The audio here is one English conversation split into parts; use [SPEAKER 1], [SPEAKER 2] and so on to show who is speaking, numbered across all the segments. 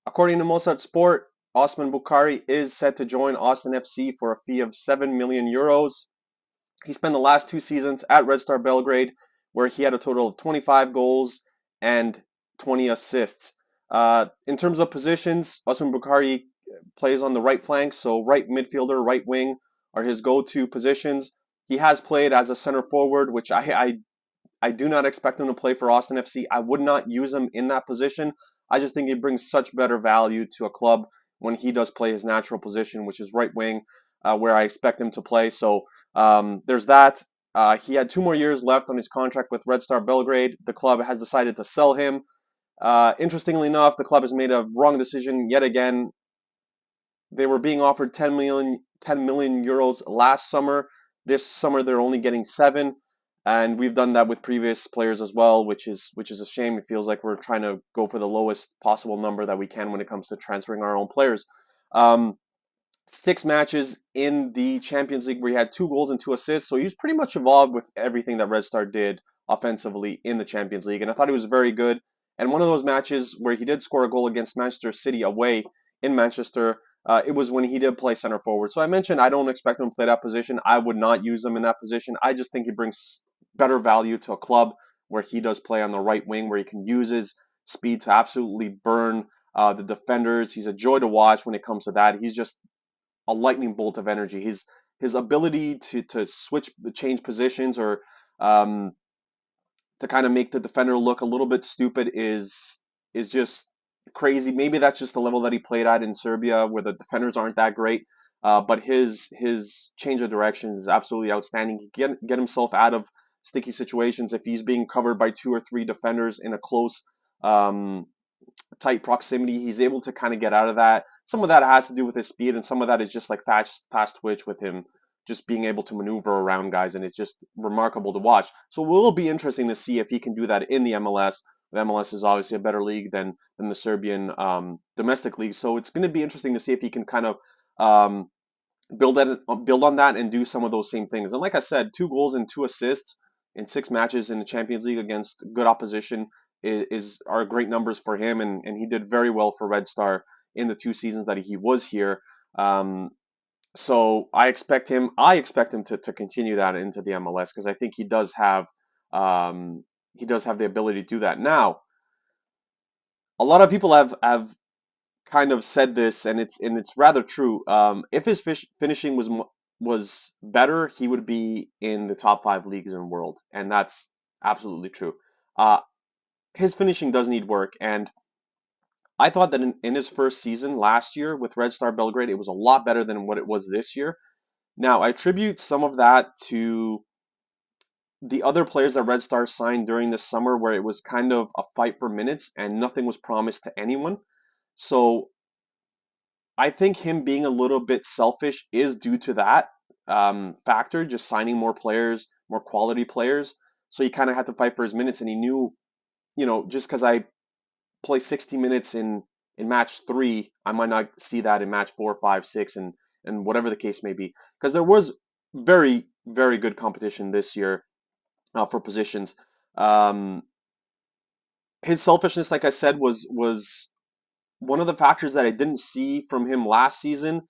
[SPEAKER 1] According to Mozart Sport, Osman Bukari is set to join Austin FC for a fee of 7 million euros. He spent the last 2 seasons at Red Star Belgrade, where he had a total of 25 goals and 20 assists. In terms of positions, Osman Bukari plays on the right flank, so right midfielder, right wing are his go-to positions. He has played as a center forward, which I do not expect him to play for Austin FC. I would not use him in that position. I just think he brings such better value to a club when he does play his natural position, which is right wing, where I expect him to play. So there's that. He had 2 more years left on his contract with Red Star Belgrade. The club has decided to sell him. Interestingly enough, the club has made a wrong decision yet again. They were being offered 10 million euros last summer. This summer they're only getting 7, and we've done that with previous players as well, which is a shame. It feels like we're trying to go for the lowest possible number that we can when it comes to transferring our own players. Um, 6 matches in the Champions League where he had 2 goals and 2 assists, so he was pretty much involved with everything that Red Star did offensively in the Champions League, and I thought he was very good. And one of those matches where he did score a goal against Manchester City away in Manchester, it was when he did play center forward. So I mentioned I don't expect him to play that position. I would not use him in that position. I just think he brings better value to a club where he does play on the right wing, where he can use his speed to absolutely burn the defenders. He's a joy to watch when it comes to that. He's just a lightning bolt of energy. His ability to change positions, or um, to kind of make the defender look a little bit stupid is just crazy. Maybe that's just the level that he played at in Serbia, where the defenders aren't that great. But his change of direction is absolutely outstanding. He can get himself out of sticky situations if he's being covered by 2 or 3 defenders in a close, um, tight proximity. He's able to kind of get out of that. Some of that has to do with his speed, and some of that is just like fast twitch with him just being able to maneuver around guys, and it's just remarkable to watch. So it will be interesting to see if he can do that in the MLS. The MLS is obviously a better league than the Serbian domestic league, so it's going to be interesting to see if he can kind of um, build on that and do some of those same things. And like I said, 2 goals and 2 assists in 6 matches in the Champions League against good opposition are great numbers for him, and he did very well for Red Star in the 2 seasons that he was here. Um, so I expect him to continue that into the MLS, because I think he does have the ability to do that. Now, a lot of people have kind of said this, and it's rather true. If his finishing was better, he would be in the top 5 leagues in the world, and that's absolutely true. Uh, his finishing does need work, and I thought that in his first season last year with Red Star Belgrade, it was a lot better than what it was this year. Now, I attribute some of that to the other players that Red Star signed during the summer, where it was kind of a fight for minutes and nothing was promised to anyone. So I think him being a little bit selfish is due to that factor, just signing more players, more quality players. So he kind of had to fight for his minutes, and he knew, just because I play 60 minutes in match 3, I might not see that in match 4, 5, 6, and whatever the case may be. Because there was very, very good competition this year for positions. Um, his selfishness, like I said, was one of the factors that I didn't see from him last season,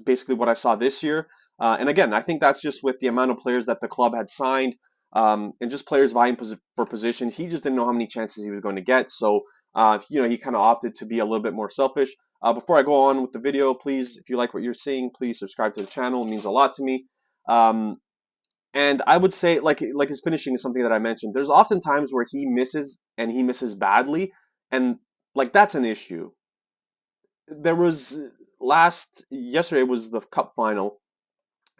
[SPEAKER 1] basically what I saw this year. And again, I think that's just with the amount of players that the club had signed, and just players vying for positions. He just didn't know how many chances he was going to get, so he kind of opted to be a little bit more selfish. Before I go on with the video, please, if you like what you're seeing, please subscribe to the channel. It means a lot to me. Um, and I would say, like his finishing is something that I mentioned. There's often times where he misses, and he misses badly, and like that's an issue. There was yesterday was the cup final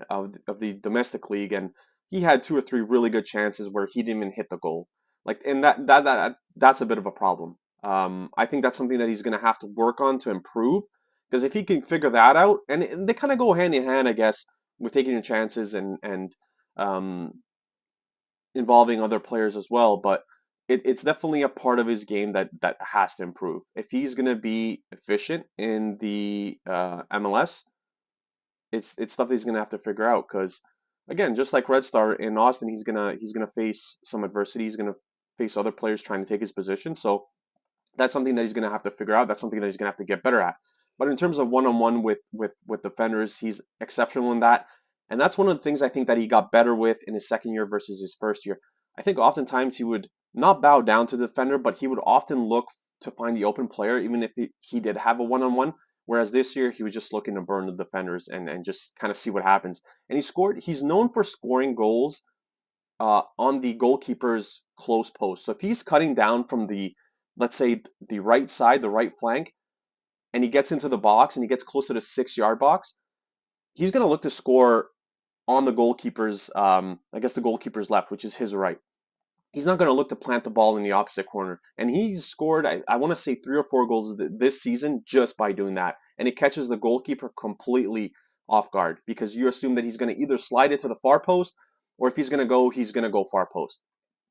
[SPEAKER 1] of the domestic league, and he had 2 or 3 really good chances where he didn't even hit the goal. Like, and that's a bit of a problem. I think that's something that he's going to have to work on to improve, because if he can figure that out, and they kind of go hand in hand, I guess, with taking your chances and um, involving other players as well. But it's definitely a part of his game that has to improve. If he's going to be efficient in the MLS, it's stuff that he's gonna have to figure out, because again, just like Red Star in Austin, he's gonna face some adversity. He's gonna face other players trying to take his position. So That's something that he's going to have to figure out. That's something that he's going to have to get better at. But in terms of one-on-one with defenders, he's exceptional in that. And that's one of the things I think that he got better with in his second year versus his first year. I think oftentimes he would not bow down to the defender, but he would often look to find the open player, even if he did have a one-on-one. Whereas this year, he was just looking to burn the defenders and just kind of see what happens. And he's known for scoring goals on the goalkeeper's close post. So if he's cutting down from let's say, the right side, the right flank, and he gets into the box and he gets close to the 6 yard box, he's going to look to score on the goalkeeper's, I guess the goalkeeper's left, which is his right. He's not going to look to plant the ball in the opposite corner. And he's scored, I want to say 3 or 4 goals this season just by doing that. And it catches the goalkeeper completely off guard because you assume that he's going to either slide it to the far post or if he's going to go far post.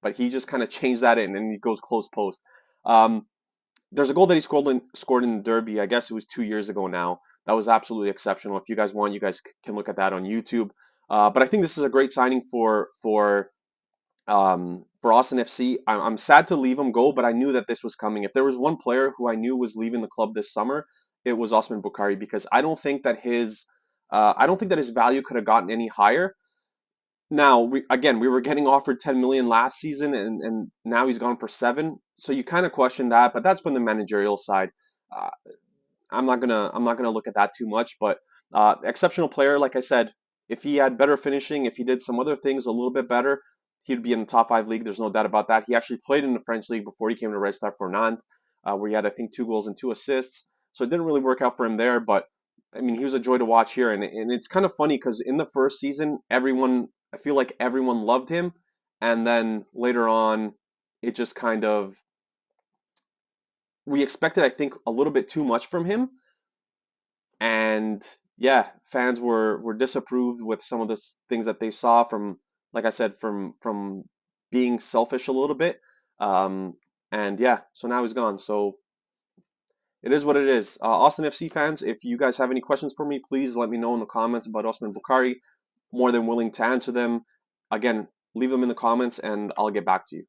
[SPEAKER 1] But he just kind of changed that in and he goes close post. There's a goal that he scored in the Derby. I guess it was 2 years ago now. That was absolutely exceptional. If you guys want, you guys can look at that on YouTube. But I think this is a great signing for Austin FC. I'm sad to leave him go, but I knew that this was coming. If there was one player who I knew was leaving the club this summer, it was Osman Bukari because I don't think that his value could have gotten any higher. Now, we were getting offered 10 million last season, and now he's gone for 7. So you kind of question that, but that's from the managerial side. Uh, I'm not gonna look at that too much, but exceptional player, like I said. If he had better finishing, if he did some other things a little bit better, he'd be in the top 5 league. There's no doubt about that. He actually played in the French league before he came to Red Star for Nantes, where he had I think 2 goals and 2 assists. So it didn't really work out for him there, but I mean he was a joy to watch here, and it's kind of funny because in the first season, I feel like everyone loved him, and then later on, it just kind of we expected I think a little bit too much from him and yeah, fans were disapproved with some of the things that they saw from, like I said, from being selfish a little bit. Um, and yeah, so now he's gone. So it is what it is. Austin FC fans, if you guys have any questions for me, please let me know in the comments about Osman Bukari. More than willing to answer them. Again, leave them in the comments, and I'll get back to you.